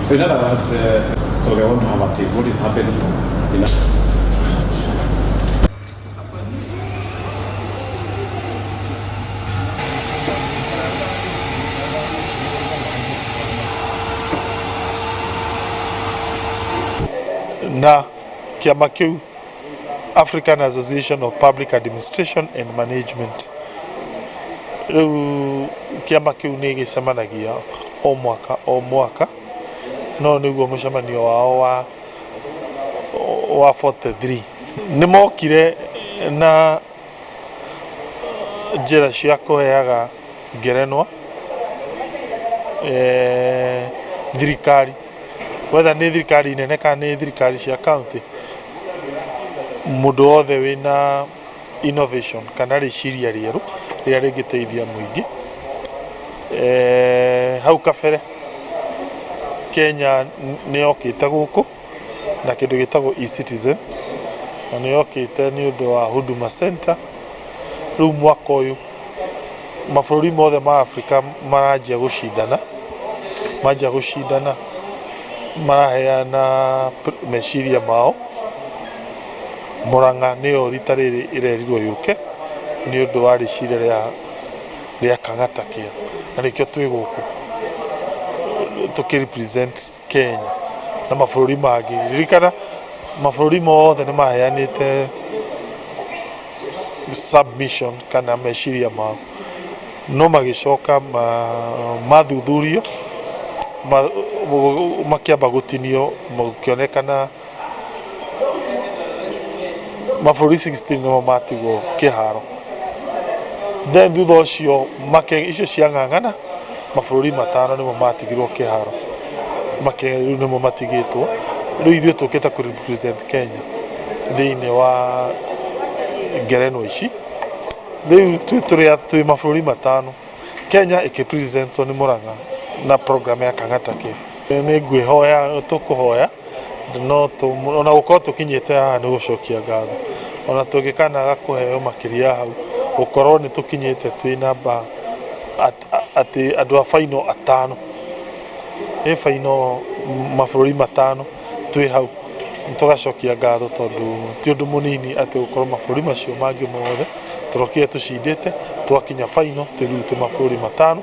So in other words, so they want to have a taste. What is happening? Na kiama kiu African Association of Public Administration and Management. Riu kiama kiu ni gicemanagia o mwaka no niguo mucemanio wao wa 43 ni mokire na njira cia kuheaga ngerenwa thirikari, whether ni thirikari nene kana ni thirikari cia county, mundu wothe wina innovation kana riciria rieru riria ringiteithia muingi. Hau kabere Kenya ni yokite guku na kindu gitagwo e-citizen, na ni yokite ni undu wa Huduma Center. Riu mwaka uyu mabũrũri mothe ma Africa maranjia gucindana maraheana meciria mao. Murang'a niyo rita riri irerirwo yuke ni undu wa riciria ria Kang'ata kia, na nikio twi guku tukirepresent Kenya na mabũrũri mangi. Ririkana mabũrũri mothe ni maheanite submission kana meciria mao, no magicoka mathuthurio makiamba gutinio makionekana mabũrũri 16 nimo matigwo kiharo. Then thutha ucio icio ciang'ang'ana mabũrũri 5 nimo matigirwo kiharo, riu nimo matigitwo. Riu ithuĩ tukite ku represent Kenya thiini wa ngerenwa ici. Riu twi mabũrũri 5, Kenya ikipresentwo ni Murang'a na program ya Kang'ata kia. Ni ngwihoya tukuhoya no ona gukorwo tukinyite haha ni gucokia ngatho, ona tungikanaga kuheo makiria hau gukorwo ni tukinyite twi namba ati andu a final 5 final mabũrũri 5 twi hau tugacokia ngatho tondu ti undu munini ati gukorwo mabũrũri macio mangi mothe turokire tucindite twakinya final twi mabũrũri 5.